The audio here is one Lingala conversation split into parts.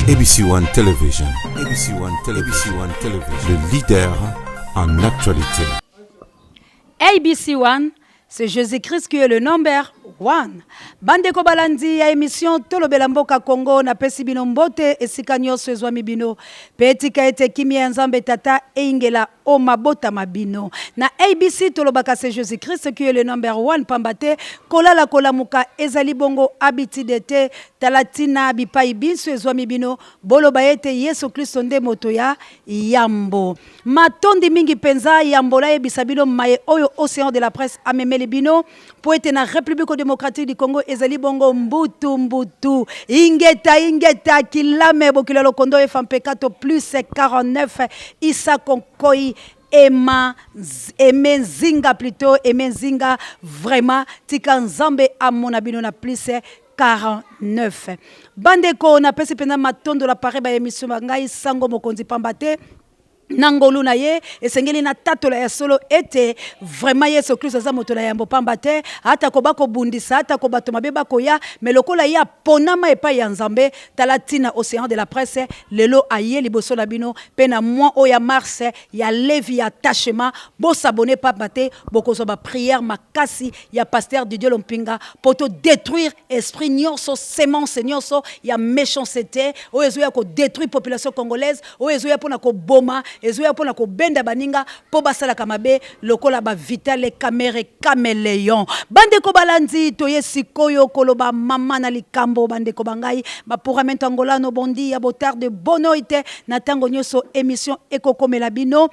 ABC One Television. ABC One Television. ABC One Television. Le leader en actualité. ABC One, c'est Jésus-Christ qui est le number one. Bande ko balandi ya émission Tolobela Mboka Congo na pesi bino mbote esika nyonso ezwami bino. Petika ete kimia nzambe tata eingela o mabota mabino. Na ABC Tolobaka c'est Jésus-Christ qui est le number one pambate kolala kolamuka ezali bongo abitidete talatina bipai biso ezwami bino boloba ete Yesu Kristo nde moto ya yambo. Matondi mingi penza yambola ebisa bino maye oyo océan de la presse amemeli bino po ete na République démocratique du Congo ezali bongo mbutu ingeta kilame bokila lokondo FMP4 plus 49 Issa Konkoi Emenzinga plutôt Emenzinga vraiment tika nzambe amona bino na plus 49 bandeko na pesi pena matondo la pare ba émission ngai sango mokonzi pambate nangolu na ye esengeli na tatola ya solo ete vraiment Yesu Kristo za moto la yambo pambate hata ko bako bundisa hata ko bato mabeba ko ya melokola ya ponama epa ya nzambe talatina océan de la presse lelo aye liboso la bino pena mois o ya mars ya levi attachement bo s'abonner pambate boko so ba prière makasi ya pasteur Didier Lompinga poto détruire esprit nyonso semence nyonso ya méchanceté o ezo ya ko détruire population congolaise o ezo ya pona ko boma ezoya pona ko benda baninga po basala kamabe lokola ba vitale camere caméléon bande ko balandi toye sikoyo koloba mama na likambo bande ko bangai ba pouramento angolano bondi ya botar de bonoite na tango nyoso émission ekokomela bino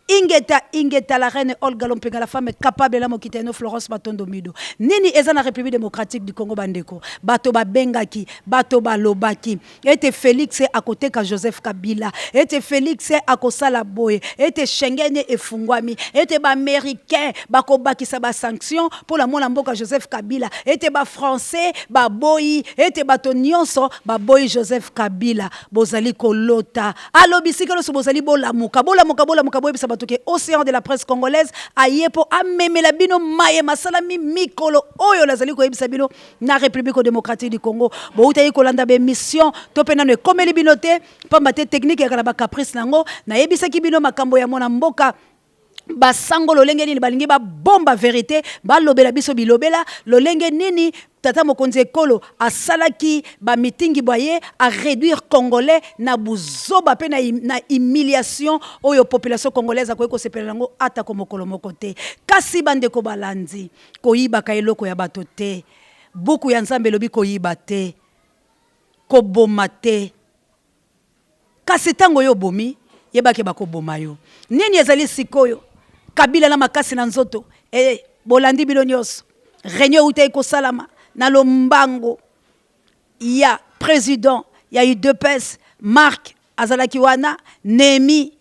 Ingeta la reine Olga Lompinga, la femme capable la mokiteno Florence Batondo Mido. Nini eza na République démocratique du Congo bandeko. Bato ba bengaki, bato ba lobaki. Ete Félix à côté ka Joseph Kabila. Ete Félix à kosala boye. Ete Schengen e fungwami. Ete ba américain ba kobaki sa ba sanction pour la mona mboka Joseph Kabila. Ete ba français ba boyi. Ete bato nyonso ba boyi Joseph Kabila. Bozali kolota. Alo bisikelo so bozali bolamuka boye bisa que océan de la presse congolaise ayepo amemela bino maye masalami mikolo oyo lazali ko yebisa bino na République démocratique du Congo bo utayi kolanda be mission to pena ne komeli binote pambate technique ya kana ba caprice nango na yebisa ki bino makambo ya mona mboka basango lolenge nini balingi ba bomba vérité ba lobela biso bilobela lolenge nini tata mokonzi ekolo asalaki ba meeting boye a réduire congolais na buzoba pe na humiliation oyo population congolaise akoyeko sepela ngo ata ko mokolo mokote kasi bande ko balandi ko yiba ka eloko ya bato te buku ya nzambe lobi ko yiba te ko boma te kasi tango yo bomi yebake bako boma yo nini ezali sikoyo Kabila na makasi na nzoto bolandi bino nyonso réunion utayi ko salama na lombango ya président ya UDPS Marc azalaki wana Nemi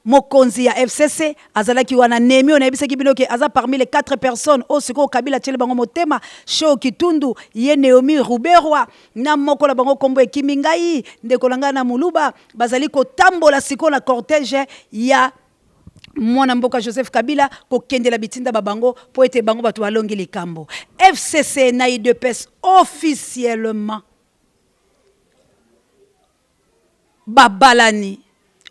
mokonzi ya FCC azalaki wana Nemi on ebisaki binoke aza parmi les 4 personnes au siko Kabila tshele bango motema Show Kitundu ye Naomi Ruberwa na mokola bango kombo ekimingai ndekolanga na muluba bazali ko tambola siko na cortège ya mwana mboka Joseph Kabila ko kendela bitinda babango po ete bango batu balongi likambo FCC na UDPS officiellement babalani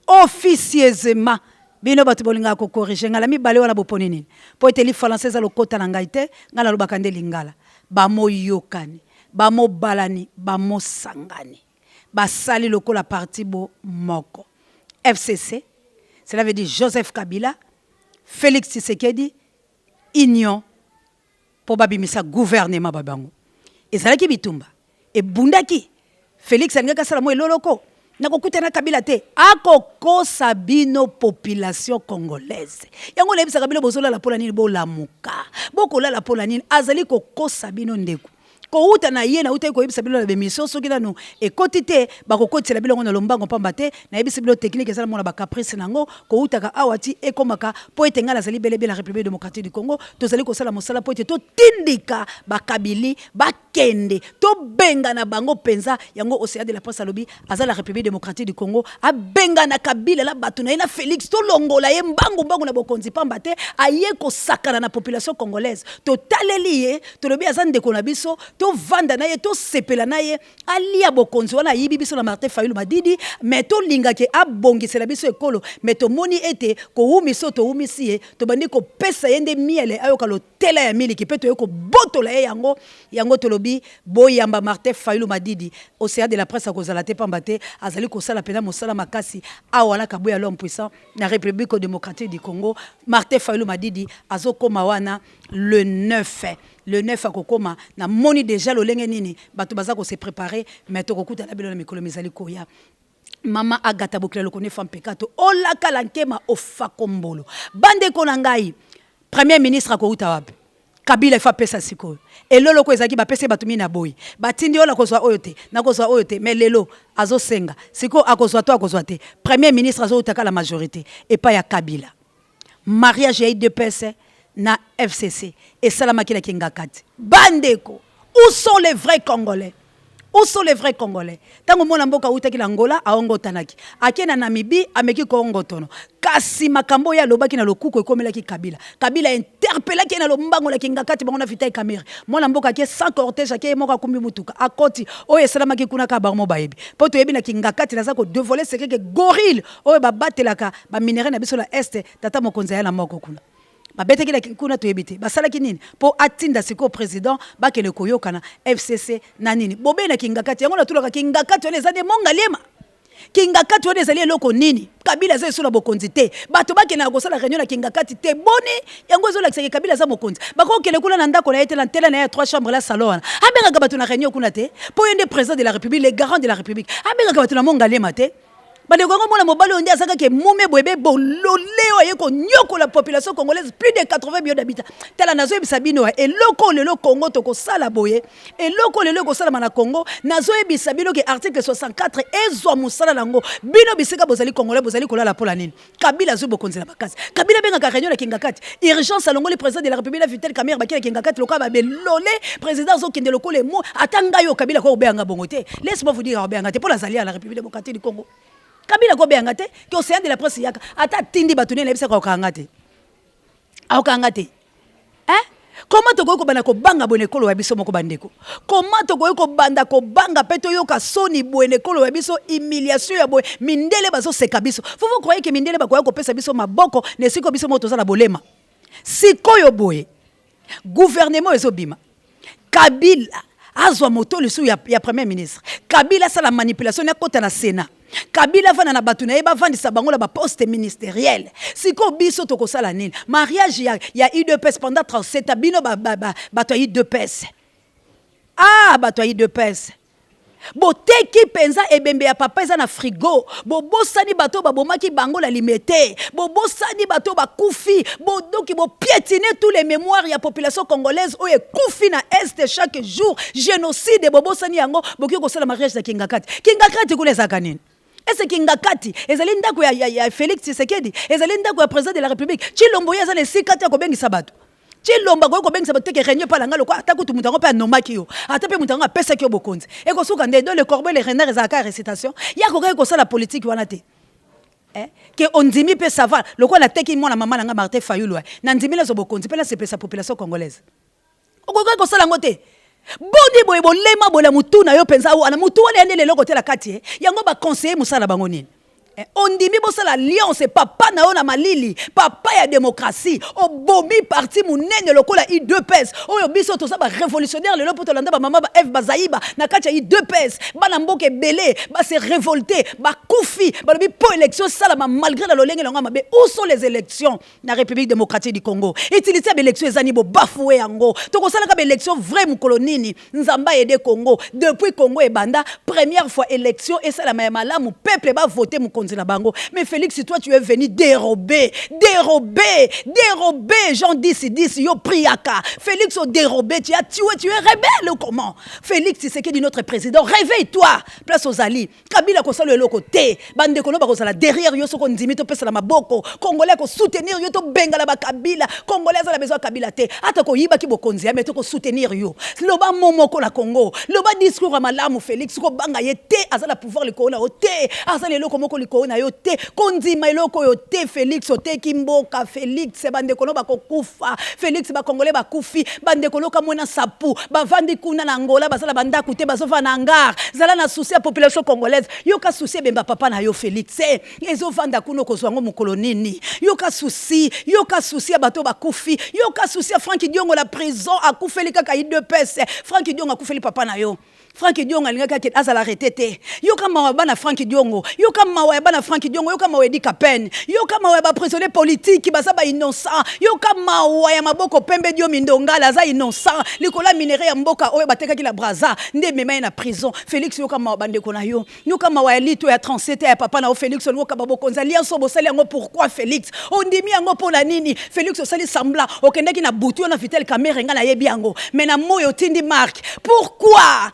officieusement bino batu bolinga ko corriger ngala mibale wana boponi nini po ete li française lo kota na ngai te ngala lobaka nde lingala ba moyokani ba mobalani ba mosangani basali lokola parti bo moko FCC. Cela veut dire Joseph Kabila, Félix Tshisekedi, Union, pour babimisa gouvernement babango. Et ça qui bitumba. Et bundaki, Félix Angaka Salamo et Loloko, nakokutana Kabila te, akoko sabino population congolaise. Yango lebisa Kabila bozola la polanini bo lamuka. Bokola la polanini azali koko sabino ndeku. Ko uta na ye na uta ko yebisa bilo la bemission soki nanu e kotite ba ko kotela bilo ngona lombango pambate na yebisa bilo technique ezala mona ba caprice nango ko uta ka awati e komaka po etenga la zali bele la République démocratique du Congo to zali ko sala mosala po ete to tindika ba kabili ba kende to benga na bango penza yango océan de la presse alobi azala République démocratique du Congo a benga na Kabila la batu na Félix to longola ye mbangu na bokonzi pambate aye ko sakana na population congolaise to taleli ye to lobi azande ko na biso to vanda na ye to sepela na ye alia bokonzi wana yibi biso na Martin Fayulu Madidi mais to lingaki abongisela biso ekolo mais to moni ete ko umiso to umisi to bandi ko pesa yende miele ayoka lo tela ya miliki pe to yoko botola ye yango tolobi boyamba Martin Fayulu Madidi océan de la presse akozala te pambate azali ko sala pena mosala makasi awana kaboya l'homme puissant na République démocratique du Congo Martin Fayulu Madidi azokoma wana le 9 à kokoma na moni déjà lo lenge nini bato baza ko se préparer mais to kokuta na bilo na mikolo mizali koya mama Agatha Bokila lo kone femme pekato ola kalankema ofakombolo bande ko ngai premier ministre akouta wapi Kabila fa pesa siko elolo ko ezaki ba pesa batumi na boy batindi ola kozwa oyote na kozwa oyote mais lelo azosenga siko akozwa to akozwa te premier ministre azotaka la majorité et pas ya Kabila mariage ya IDPS na FCC et salamaki na kingakati bandeko où sont les vrais Congolais? Où sont les vrais Congolais? Tango mona mboka utaki la Angola aongo tanaki akena Namibie ameki Kongo tono kasi makambo ya lobaki na lokuko ekomelaki Kabila interpellaki na lombango la kingakati bango na vita kamera mona mboka ke sans cortège ke moka kumbi mutuka akoti oye salamaki kuna ka barmo baebi poto yebi na kingakati na zako dévoiler secret que gorille oye babatelaka ba minerai na biso la est tata mokonza ya na moko kuna babeteki la kuna toyebite basala kinini po atinda siko président bakele koyokana FCC na nini bobe na kingakati yango na tulaka kingakati one ezade monga lema kingakati one ezali eloko nini Kabila za sula bokonzi te bato bakena kosala réunion na kingakati te boni yango zo la Kabila za mokonzi bako kele kula na ndako na etela ntela na 3 chambres la salon abenga bato na réunion kuna te po yende président de la République les garants de la République abenga bato na monga lema te bande ko mona mobali on dit asaka ke mume boebe bololeo yeko nyoko la population congolaise plus de 80 millions d'habitants tala nazo ebisa bino et loko lelo Congo to ko sala boye et loko lelo ko sala na Congo nazo ebisa bino ke article 64 ezwa musala nango bino bisika bozali congolais bozali kolala pola nini Kabila zo bokonzela bakasi Kabila benga ka réunion na kingakati urgence alongo le président de la République la Vital Kamerhe bakela kingakati loka ba belolé président zo kende loko le mo atanga yo Kabila ko obenga bongote laisse-moi vous dire obenga te pour la zalia la République démocratique du Congo Kabila ko benga te ki océan de la presse yaka ata tindi batuni na bisa ko kangate comment to ko bana ko banga bonekolo ya biso moko bandeko comment to ko banda ko banga peto yoka soni bonekolo ya biso humiliation ya boy mindele bazo seka biso vous croyez que mindele bakoya ko pesa biso maboko ne siko biso moto za la bolema sikoyo boye gouvernement ezobima Kabila azwa moto lisu ya premier ministre Kabila sa la manipulation na kota na Sénat Kabila vana na batu na yeba vandisa bango la ba poste ministériel siko biso to kosala nini mariage ya IDPS pendant 37 bino bato IDPS bato IDPS boteki penza ebembe ya papa eza na frigo bobosani bato babomaki bango la limité bobosani bato bakufi bodoki bopiétiner tous les mémoires ya population congolaise oye kufi na est chaque jour génocide bobosani yango boki kosala mariage na kingakati kuna ezaka nini Est-ce kingakati ezali ndako ya Félix Tshisekedi ezali ndako ya président de la République Chilombo ya zale sikati ko bengisa bato Chilomba ko bengisa bato ke renyo pala ngalo ko atakutu mutango pe anomaki yo atape mutango apesa ki yo bokonzi e ko suka ndendo le corbeau les renards ezaka récitation ya ko sala politique wana te que ondimi pe savoir loko na teki mona mama nanga Martin Fayulu na ndimi la zo bokonzi pe la sepesa population congolaise ko sala ngote Bodi boye bolema bola mutu na yo penza wana mutu wale yande lelo kote la kati yango ba conseiller musala bango nini ondimi bosala alliance papa na yo na malili papa ya démocratie obomi parti munene lokola IDPS oyo biso to sa ba révolutionnaire lelo poto landa ba mama ba F Bazaiba na kati ya IDPS bana mboke belé ba se révolter ba kufi ba lobi po élection sala malgré la lolenge longa mabe où sont les élections na République démocratique du Congo utiliser ba élection ezani bo bafoué yango to ko sala ka ba élection vrai mu kolonini nzamba aider Congo depuis Congo e banda première fois élection et sala malamu peuple ba voter mu la bango. Mais Félix, si toi tu es venu dérober, Jean 10, yo priaka. Félix, au dérobé, tu as tué, tu es rebelle ou comment? Félix, c'est ce que dit notre président. Réveille-toi, place aux alliés. Kabila ko sala le côté, bande kono ba ko sala derrière yo soko ndimi to pesa la maboko. Congolais ko soutenir yo to bengala ba Kabila. Congolais a la besoin Kabila te. Ata ko yiba ki bokonzi mais to ko soutenir yo. Loba momoko la Congo. Loba discours à malamu Félix ko banga yete azala pouvoir le kona ote. Azala le komoko eloko na yo te kondima eloko yo te Félix oteki mboka Félix bandeko no bakokufa Félix bakongole bakufi bandeko loka mona sapu bavandi kuna na Angola bazala bandako te bazova na ngar zala na souci ya population congolaise yoka souci bemba papa na yo Félix ezovanda kuno kozwango mukolo nini yoka souci ya bato bakufi yoka souci ya Franck Diongo la prison akufeli kaka IDPS Franck Diongo akufeli papa na yo Franck Diongo alingaka ke azala arrêté yoka mawa bana Franck Diongo yoka mawa bana Franck Diongo yoka mawa Edi Kapen yoka mawa ba prisonnier politique baza ba innocent yoka mawa ya maboko pembe dio mindongala za innocent likola minere ya mboka oyo bateka ki la braza nde mema na prison Félix yoka mawa bande kona yo yoka mawa ya lito ya 37 ya papa na o Félix yoka babokonza lianso bosali yango pourquoi Félix ondimi yango pona nini Félix osali semblant okendaki na butu na Vitel Camera nga na yebi yango mais na moyo tindi marque pourquoi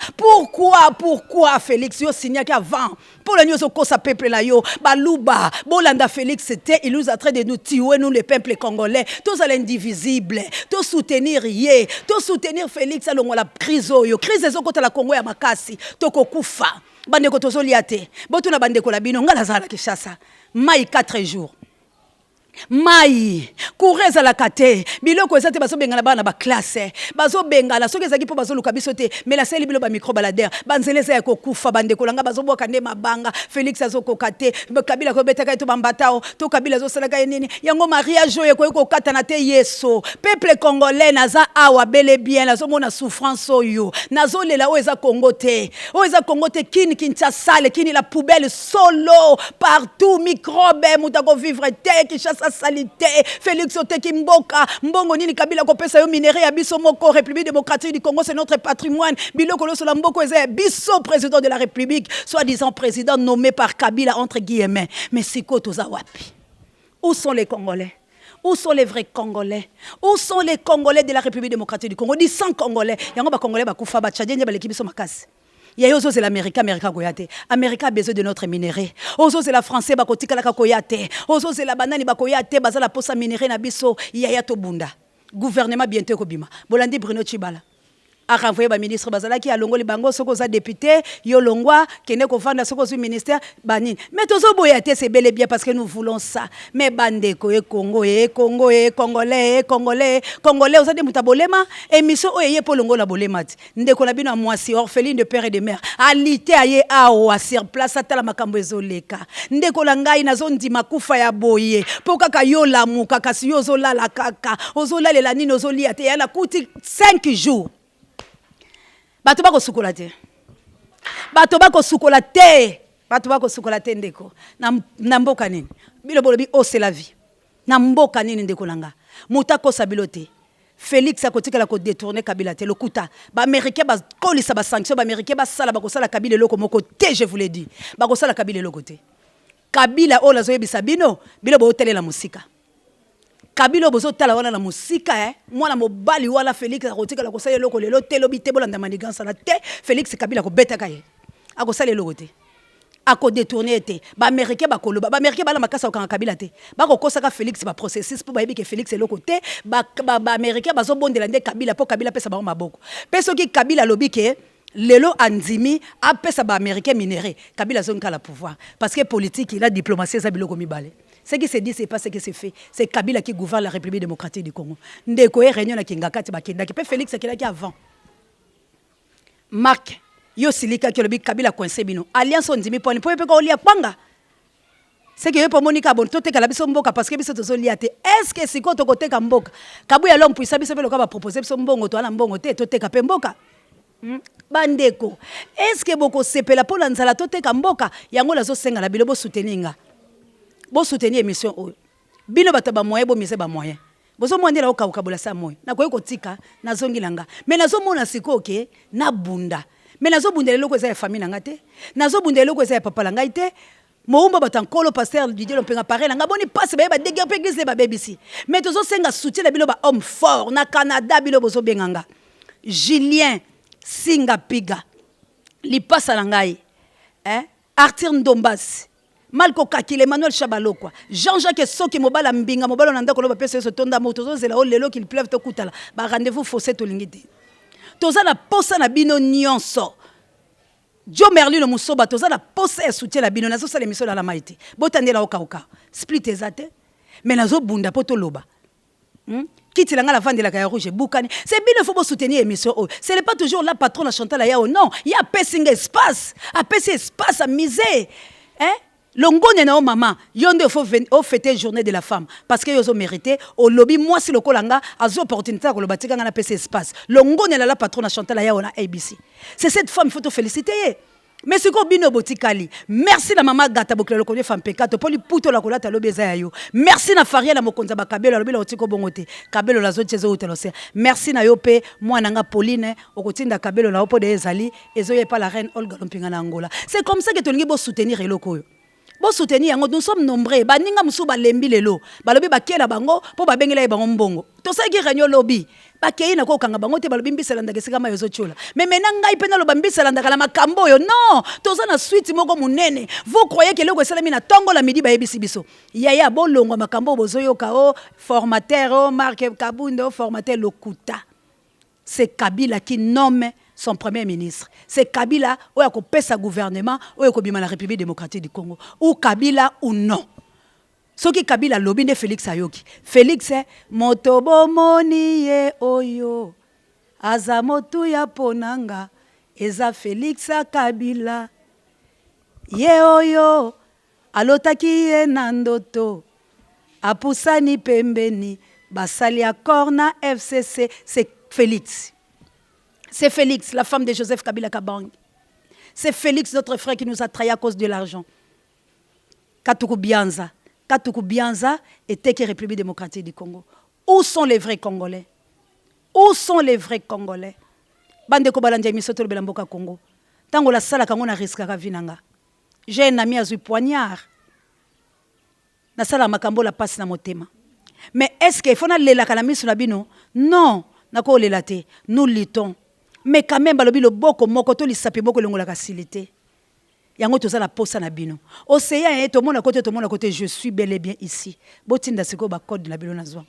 Félix yo signaki avant pour le nyoso kosa peuple la yo baluba bolanda Félix c'était il nous a traité de nous tuer nous le peuple congolais tous à l'indivisible tous soutenir Félix alongo la crise ezokota la Congo ya makasi tokokufa bandeko tozoliate botuna bandeko la bino ngala zala Kinshasa mai 4 jours mai courez à la kate biloko ezate bazo bengana bana ba classe bazo bengana soki ezaki po bazo luka biso te mais la seli bilo ba micro baladeur banzeleza ya kokufa bande kolanga bazo boka nde mabanga Félix azokoka te Kabila ko betaka to bambatao to Kabila zo salaka nini yango mariage oyo ko kata na te yeso peuple congolais naza awa bele bien nazo mona souffrance oyo nazo lela o eza Congo te kini Kinshasa kini la poubelle solo partout microbe mutako vivre te Kinshasa salité Félix oteki mboka mbongo nini Kabila kopesa yo minéré ya biso moko République démocratique du Congo c'est notre patrimoine biloko lo sola mboko eza biso président de la République soi-disant président nommé par Kabila entre guillemets mais siko toza wapi où sont les Congolais? Où sont les vrais Congolais? Où sont les Congolais de la République démocratique du Congo? Dit 100 Congolais yango ba Congolais ba kufa ba tchadien ba l'équipe biso makasi. Il y a aussi l'Amérique, Goyate. Amérique a besoin de notre minerai. Aussi la français bakotika la koyate. Aussi la banane bakoyate baza la posa minerai na biso yaya to bunda. Gouvernement bientôt kobima. Bolandi Bruno Chibala. A renvoyer ba ministre bazala ki alongo li bango soko za député yo longwa kene ko vanda soko zu ministère banine. Mais tozo boyate c'est bel et bien parce que nous voulons ça. Mais bandeko Congolais ozade mutabolema émission oyeye po longo la bolema. Ndeko na bino mwasi orpheline de père et de mère. Alité aye awa sur place atala makambo ezoleka. Ndeko la ngai nazo ndima kufa ya boye. Po kaka yo lamuka kasi yo zolala kaka. Ozolela nini ozolia te yana kuti 5 jours. Bato bako sukola te ndeko na mboka nini bilo bolobi oh c'est la vie na mboka nini ndeko nanga mutako sabilote Félix akotikala ko détourner Kabila te lokuta ba américain ba kolisa ba sanction ba américain ba sala bako sala Kabila loko moko te je vous l'ai dit bako sala Kabila loko te Kabila ola zoyebisa bino bilo bo hotel la musika Kabila bozo tala wana na musika mwana mobali wala Félix akotika la kosala loko lelo telo bite bolanda maniganza la te Félix Kabila ko beta kaye akosala loko te ako détourner te ba américain ba koloba ba américain bala makasa okanga Kabila te ba ko kosaka Félix ba processus pour ba yebi ke Félix loko te ba américain bazo bondela nde Kabila po Kabila pesa ba maboko peso ki Kabila lobi ke lelo andimi apesa ba américain minéré Kabila zonka la pouvoir parce que politique il a diplomatie za biloko mibale. Ce qui se dit, c'est pas ce qui se fait. C'est Kabila qui gouverne la République démocratique du Congo. Ndeko e réunion na Kingakati bakenda ki pe Félix akela ki avant. Marc yo silika ki lobi Kabila coincé bino. Alliance ondimi poni po pe ko lia kwanga. C'est que po monika bon tote kala biso mboka parce que biso tozo lia te. Est-ce que siko to kote ka mboka? Kabu ya long puisa biso pe loka ba proposer biso mbongo to ala mbongo te tote ka pe mboka. Bandeko. Est-ce que boko sepela po nzala tote ka mboka yango lazo senga la bilobo souteninga. Bo soutenir émission oyo bino bataba moyen bo mise ba moyen bozo mwandela okabula sa moyen na koyeko tika nazongilanga mais nazo mona sikoke na bunda mais nazo bundela loko za ya famille nanga te nazo bundela loko za ya papa nanga te moumba batankolo pasteur Didier Lompenga paré nanga boni passe ba déguer pe église ba BBC mais tozo senga soutien na bino ba homme fort na Canada bino bozo benganga Julien Singapiga li passe na ngai Arthur Ndombas Malko Kakile, Emmanuel Chabalokwa, Jean-Jacques Soki Mobala Mbinga, Mobala Nanda Koloba Pese Sotonda Motozo, c'est là où lelo qu'il pleuve to kutala. Ba rendez-vous faussé to lingiti. Toza na posa na bino nyonso. Jo Merlin le Musoba toza la posa ya soutien la bino nazo sala émission la maïté. Botandela okauka. Split ezate. Mais nazo bunda poto loba. Kiti langa la vendre la kaya rouge boukani. C'est bien il faut soutenir émission. Ce n'est pas toujours la patronne Chantal la yao non, il y a passing espace, a passer espace à miser. Hein? Longone na o maman, yonde faut fêter journée de la femme parce que yozo mérité au lobby moi si le kolanga azo opportunité ko lo batika na passer espace. Longone la patronne Chantal la yao na ABC. C'est cette femme il faut te féliciter. Mais ce qu'on bino botikali. Merci la maman gata bokle le connaît femme pekato poli puto la kolata lobeza yo. Merci na faria la mokonza ba kabelo lobela otiko bongote. Kabelo la zoti zo utelose. Merci na yope moi nanga Pauline okotinda kabelo la opo de ezali ezoye pa la reine Olga Lompinga na Angola. C'est comme ça que tolingi bo soutenir eloko yo. Bo soutenir yango nous sommes nombreux. Ba ninga musu ba lembi lelo. Ba lobi ba kela bango po ba bengela bango mbongo. To sa ki renyo lobby. Bakei na ko kanga bango te balobi mbisela ndaka sika mayo zochola mais maintenant ngai pena lo bambisela ndaka la makambo yo non toza na suite moko munene vous croyez que leko esalami na tongo la midi ba yebisi biso yaya bolongo makambo bozoyoka o formateur o Marc Kabundo formateur Lokuta c'est Kabila qui nomme son premier ministre c'est Kabila oya ko pesa gouvernement oya ko bima la République démocratique du Congo ou Kabila ou non. Soki Kabila lobi nde Félix ayoki. Félix motobo moni ye oyo. Aza motu ya ponanga. Eza Félix Kabila. Ye oyo. Alotaki ye nandoto. Apusani pembeni. Basali accord na FCC. C'est Félix. C'est Félix, la femme de Joseph Kabila Kabang. C'est Félix, notre frère, qui nous a trahi à cause de l'argent. Katuku Bianza. Katuku Bianza était que République démocratique du Congo. Où sont les vrais Congolais? Où sont les vrais Congolais? Bande ko balanja misoto le belamboka Congo. Tango la sala kango na risque ka vinanga. J'ai un ami azu poignard. Na sala makambo la passe na motema. Mais est-ce qu'il faut na lela kana miso na bino? Non, na ko lela te. Nous luttons. Mais quand même balobi le boko moko to li sapi boko longola facilité. Yango toza la posa na bino. Océan to mona côté je suis bel et bien ici. Botinda siko ba code na bino na zwa.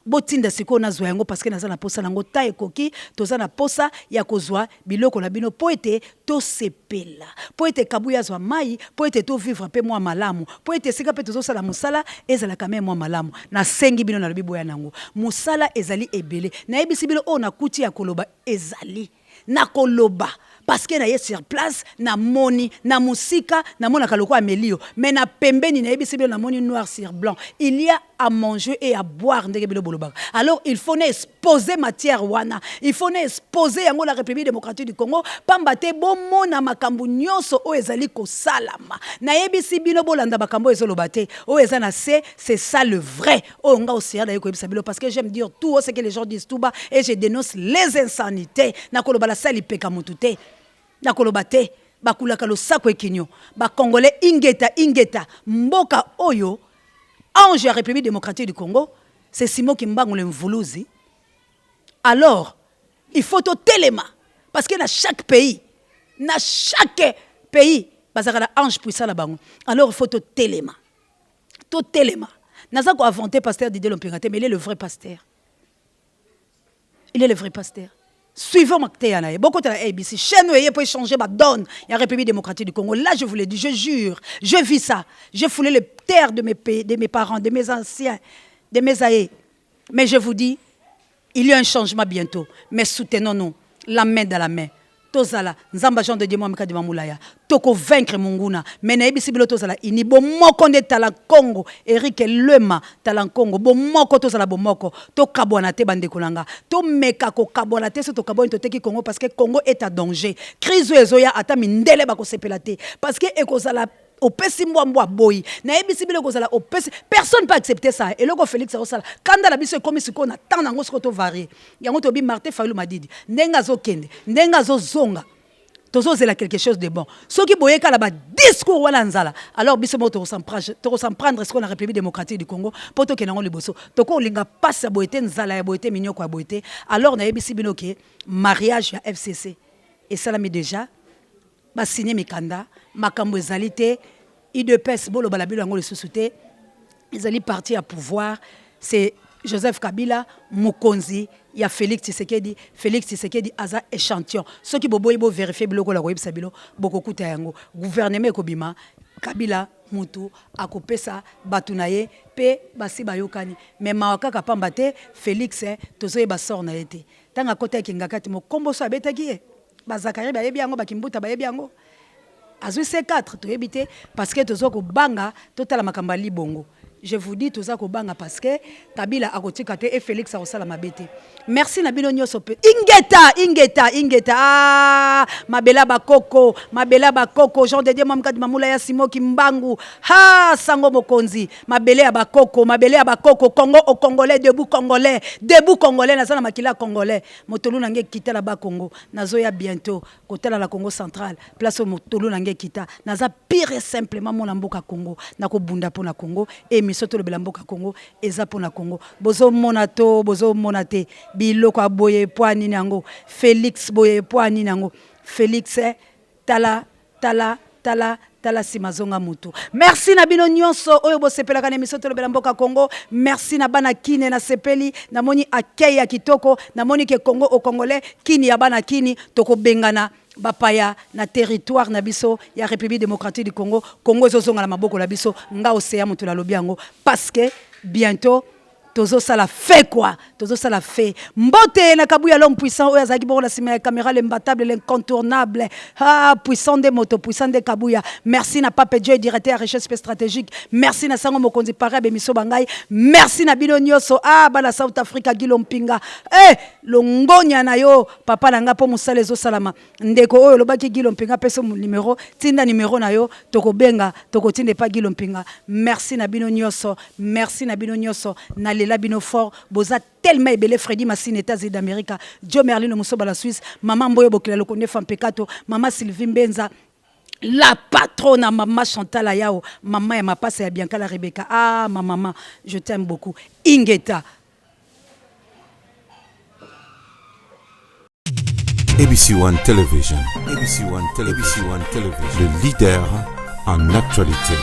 Botinda siko na zwa yango parce que naza na posa nango ta ekoki toza na posa ya kozwa biloko na bino po ete to sepela. Po ete kabuya zwa mai, po ete to vivre pe moi malamu. Po ete sika pe tozo sala musala ezala quand même moi malamu. Na sengi bino na lobibo ya nango. Musala ezali ebele. Na ebisi bino o na kuti ya koloba ezali. Na koloba. Parce que na ye sur place na moni na musika na mona kaloko amelio mais na pembeni na yebi sibio na moni noir sur blanc il y a à manger et à boire ndenge bilo boloba alors il faut exposer matière wana il faut exposer yango la République démocratique du Congo pambate bomo na makambu nyonso o ezali ko salama na yebi sibino bolanda makambo ezoloba te o ezana c'est ça le vrai o nga osia na yeko bisabilo parce que j'aime dire tout ce que les gens disent tout bas et je dénonce les insanités na koloba la sali peka mutute na kolobate bakulaka lo sako ekinyo ba congolais ingeta mboka oyo ange ya République démocratique du Congo c'est Simon Kimbangu le mvuluzi alors il faut to telema parce que dans chaque pays bazaka la ange puissant la bango alors il faut to telema naza ko inventé pasteur Didier Lompingate mais il est le vrai pasteur suivons Mactéana. Beaucoup de la ABC. Chaîne où il peut changer ma donne. Il y a la République démocratique du Congo. Là, je vous l'ai dit, je jure, je vis ça. J'ai foulé les terres de mes pays, de mes parents, de mes anciens, de mes aïeux. Mais je vous dis, il y a un changement bientôt. Mais soutenons-nous, la main dans la main. Tozala, nzamba Jean de Dieu Mohamed de Mamoulaya. Toko vaincre Munguna. Mais na ebisi bilo tozala ini bomoko nde tala Congo. Eric Lema tala Congo. Bomoko tozala bomoko. To kabwana te bande kolanga. To meka ko kabwana te so to kabwana to teki Congo parce que Congo est à danger. Crise ezoya ata mindele bako sepela te parce que ekozala opesi mbwa boy na ebisi bilo kozala opesi personne peut accepter ça et loko Félix osala kanda la biso comme siko na tant nango siko to varier yango to bi Martin Fayulu Madidi ndenga zo kende ndenga zo zonga tozo zela quelque chose de bon ceux qui boyeka la ba discours wala nzala alors biso mo to s'en prendre ce qu'on a République démocratique du Congo poto kenango liboso to ko linga passe boyete nzala ya boyete minyoko ya boyete alors na ebisi bino ke mariage ya FCC et ça l'a mis déjà ba signé mikanda makambo ezalité IDPS bolo balabilo yango le sous-souté ils allaient partir à pouvoir c'est Joseph Kabila mokonzi ya Félix Tshisekedi aza échantillon soki boboyi bo vérifier biloko la koyebisa bilo bokokuta yango gouvernement ekobima Kabila mutu akopesa batu na ye pe basi bayokani mais mawakaka pamba te Félix tozoyeba sort na ye te tanga kota ekingaka ti mokombo so abetaki ye bazakari bayebi yango bakimbuta bayebi yango azwi C4 toyebi te parce que tozo kobanga totala makambo ya libongo. Je vous dis tout ça kobanga parce que Kabila akotika te et Félix akosala mabete. Merci na bino nyoso pe. Ingeta ah mabela bakoko Jean de Dieu mamkadi mamula ya Simo Kimbangu ha sango mokonzi mabele ya bakoko Congo au Congolais debout Congolais na sana makila Congolais motolu nange kita la ba Congo nazoya bientôt kotala la Congo centrale place au motolu nange kita naza pire simplement mon mboka Congo nako bunda pona Congo et soto le belamboka Congo eza pona Congo bozo monate biloko aboye poani nango Félix boye poani nango Félix tala simazonga mutu. Merci na bino nyonso oyo bo sepela kana misoto le belamboka Congo. Merci na bana kine na sepeli na moni akei ya kitoko na moni ke Congo au Congolais kini ya bana kini toko bengana bapaya na territoire na biso ya République démocratique du Congo ezozonga na maboko la biso nga océan mutu la lobi yango parce que bientôt tozo sala fait quoi tozo sala fait mbote na kabuya l'homme puissant oyo azaki bongo la sima ya caméra l'imbattable l'incontournable puissant des motos puissant des kabuya merci na Pape Dieu directeur recherche stratégique merci na sango mokonzi parabe miso bangai merci na bino nyoso bana South Africa Gilo Mpinga longonya na yo papa nanga po musala ezo salama ndeko oyo lobaki Gilo Mpinga peso numéro tinda numéro na yo tokobenga tokotinde pa Gilo Mpinga merci na bino nyoso na la bino fort boza tellement ebele Freddy Massine États-Unis d'Amérique Joe Merlin Musoba la Suisse maman Mboyo Bokila le connaît femme Pekato maman Sylvie Mbenza la patronne maman Chantal Ayao maman ya mapasa ya Bianca la Rebecca ma maman je t'aime beaucoup Ingeta ABC One Television le leader en actualité.